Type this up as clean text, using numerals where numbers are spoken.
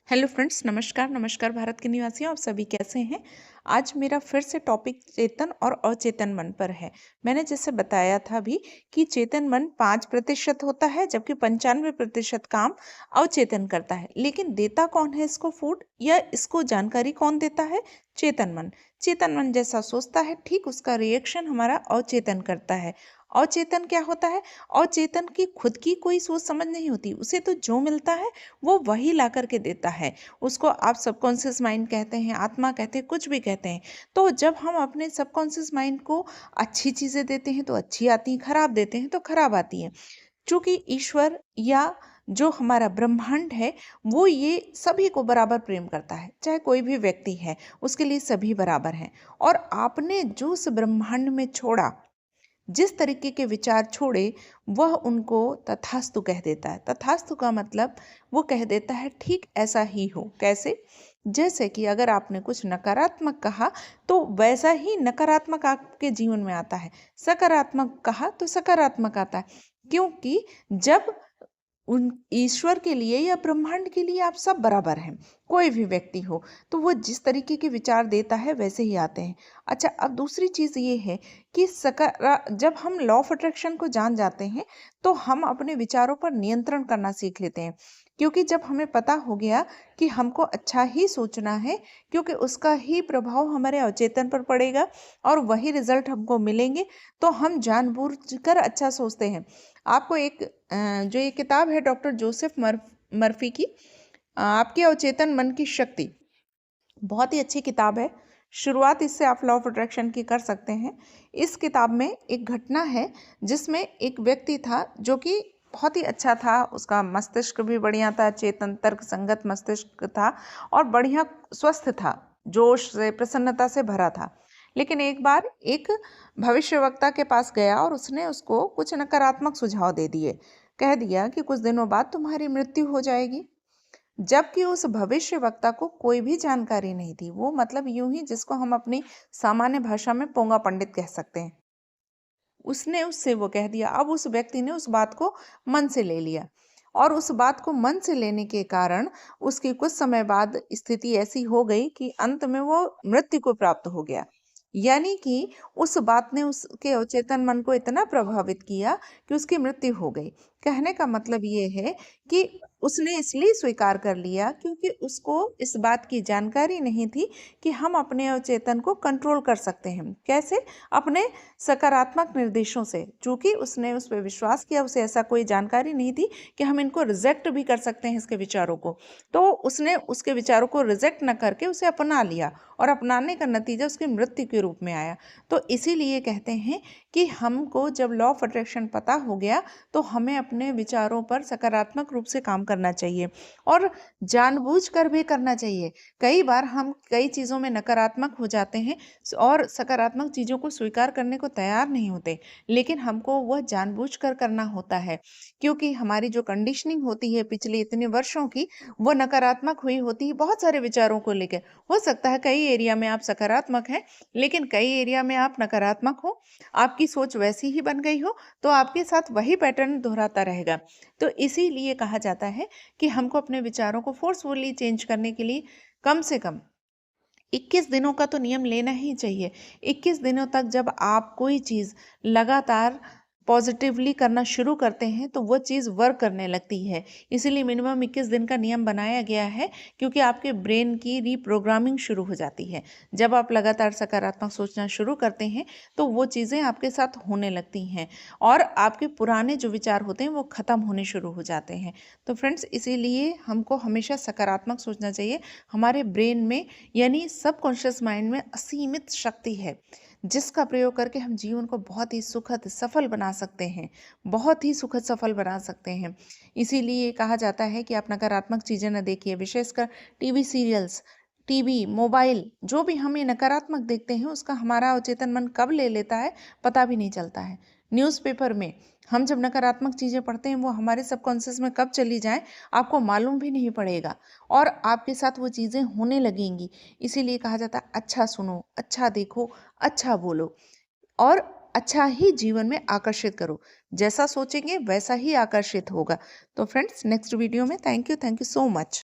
Hello friends, नमस्कार नमस्कार भारत के निवासियों, आप सभी कैसे हैं। आज मेरा फिर से टॉपिक चेतन और अचेतन मन पर है। मैंने जैसे बताया था भी कि चेतन मन 5% होता है, जबकि 95% काम अवचेतन करता है। लेकिन देता कौन है इसको फूड या इसको जानकारी कौन देता है? चेतन मन। चेतन मन जैसा सोचता है ठीक उसका रिएक्शन हमारा अवचेतन करता है। अवचेतन क्या होता है? अवचेतन की खुद की कोई सोच समझ नहीं होती, उसे तो जो मिलता है वो वही ला करके देता है। उसको आप सबकॉन्शियस माइंड कहते हैं, आत्मा कहते हैं, कुछ भी कहते हैं। तो जब हम अपने सबकॉन्शियस माइंड को अच्छी चीज़ें देते हैं तो अच्छी आती हैं, खराब देते हैं तो खराब आती हैं। चूंकि ईश्वर या जो हमारा ब्रह्मांड है वो ये सभी को बराबर प्रेम करता है, चाहे कोई भी व्यक्ति है उसके लिए सभी बराबर हैं। और आपने जो उस ब्रह्मांड में छोड़ा, जिस तरीके के विचार छोड़े, वह उनको तथास्तु कह देता है। तथास्तु का मतलब वो कह देता है ठीक ऐसा ही हो। कैसे? जैसे कि अगर आपने कुछ नकारात्मक कहा तो वैसा ही नकारात्मक आपके जीवन में आता है, सकारात्मक कहा तो सकारात्मक आता है। क्योंकि जब उन ईश्वर के लिए या ब्रह्मांड के लिए आप सब बराबर हैं, कोई भी व्यक्ति हो तो वो जिस तरीके के विचार देता है वैसे ही आते हैं। अच्छा, अब दूसरी चीज़ ये है कि जब हम लॉ ऑफ अट्रैक्शन को जान जाते हैं तो हम अपने विचारों पर नियंत्रण करना सीख लेते हैं। क्योंकि जब हमें पता हो गया कि हमको अच्छा ही सोचना है, क्योंकि उसका ही प्रभाव हमारे अवचेतन पर पड़ेगा और वही रिजल्ट हमको मिलेंगे, तो हम जानबूझकर अच्छा सोचते हैं। आपको एक जो ये किताब है डॉक्टर जोसेफ मर्फी की, आपके अवचेतन मन की शक्ति, बहुत ही अच्छी किताब है। शुरुआत इससे आप लॉ ऑफ अट्रैक्शन की कर सकते हैं। इस किताब में एक घटना है जिसमें एक व्यक्ति था जो कि बहुत ही अच्छा था, उसका मस्तिष्क भी बढ़िया था, चेतन तर्क संगत मस्तिष्क था और बढ़िया स्वस्थ था, जोश से प्रसन्नता से भरा था। लेकिन एक बार एक भविष्यवक्ता के पास गया और उसने उसको कुछ नकारात्मक सुझाव दे दिए। कह दिया कि कुछ दिनों बाद तुम्हारी मृत्यु हो जाएगी। जबकि उस भविष्यवक्ता को कोई भी जानकारी नहीं थी। वो मतलब यूं ही जिसको हम अपनी सामान्य भाषा में पोंगा पंडित कह सकते हैं, उसने उससे वो कह दिया। अब उस व्यक्ति ने उस बात को मन से ले लिया और उस बात को मन से लेने के कारण उसकी कुछ समय बाद स्थिति ऐसी हो गई कि अंत में वो मृत्यु को प्राप्त हो गया। यानी कि उस बात ने उसके अवचेतन मन को इतना प्रभावित किया कि उसकी मृत्यु हो गई। कहने का मतलब ये है कि उसने इसलिए स्वीकार कर लिया क्योंकि उसको इस बात की जानकारी नहीं थी कि हम अपने अवचेतन को कंट्रोल कर सकते हैं। कैसे? अपने सकारात्मक निर्देशों से। चूंकि उसने उस पर विश्वास किया, उसे ऐसा कोई जानकारी नहीं थी कि हम इनको रिजेक्ट भी कर सकते हैं, इसके विचारों को। तो उसने उसके विचारों को रिजेक्ट न करके उसे अपना लिया और अपनाने का नतीजा उसकी मृत्यु के रूप में आया। तो इसीलिए कहते हैं कि हमको जब लॉ ऑफ अट्रैक्शन पता हो गया तो हमें अपने विचारों पर सकारात्मक रूप से काम करना चाहिए और जानबूझकर भी करना चाहिए। कई बार हम कई चीज़ों में नकारात्मक हो जाते हैं और सकारात्मक चीज़ों को स्वीकार करने को तैयार नहीं होते, लेकिन हमको वह जानबूझकर करना होता है। क्योंकि हमारी जो कंडीशनिंग होती है पिछले इतने वर्षों की, वो नकारात्मक हुई होती है बहुत सारे विचारों को लेकर। हो सकता है कई एरिया में आप सकारात्मक हैं, लेकिन कई एरिया में आप नकारात्मक हो, आपकी सोच वैसी ही बन गई हो, तो आपके साथ वही पैटर्न दोहराता रहेगा। तो इसीलिए कहा जाता है कि हमको अपने विचारों को फोर्सफुली चेंज करने के लिए कम से कम 21 दिनों का तो नियम लेना ही चाहिए। 21 दिनों तक जब आप कोई चीज़ लगातार पॉजिटिवली करना शुरू करते हैं तो वो चीज़ वर्क करने लगती है। इसीलिए मिनिमम 21 दिन का नियम बनाया गया है, क्योंकि आपके ब्रेन की रीप्रोग्रामिंग शुरू हो जाती है। जब आप लगातार सकारात्मक सोचना शुरू करते हैं तो वो चीज़ें आपके साथ होने लगती हैं और आपके पुराने जो विचार होते हैं वो ख़त्म होने शुरू हो जाते हैं। तो फ्रेंड्स, इसीलिए हमको हमेशा सकारात्मक सोचना चाहिए। हमारे ब्रेन में यानी सबकॉन्शियस माइंड में असीमित शक्ति है, जिसका प्रयोग करके हम जीवन को बहुत ही सुखद सफल बना सकते हैं, बहुत ही सुखद सफल बना सकते हैं। इसीलिए कहा जाता है कि आप नकारात्मक चीज़ें न देखिए, विशेषकर टीवी सीरियल्स, टीवी, मोबाइल, जो भी हम ये नकारात्मक देखते हैं उसका हमारा अवचेतन मन कब ले लेता है पता भी नहीं चलता है। न्यूज़पेपर में हम जब नकारात्मक चीज़ें पढ़ते हैं वो हमारे सबकॉन्शियस में कब चली जाएं आपको मालूम भी नहीं पड़ेगा और आपके साथ वो चीज़ें होने लगेंगी। इसीलिए कहा जाता है अच्छा सुनो, अच्छा देखो, अच्छा बोलो और अच्छा ही जीवन में आकर्षित करो। जैसा सोचेंगे वैसा ही आकर्षित होगा। तो फ्रेंड्स, नेक्स्ट वीडियो में थैंक यू सो मच।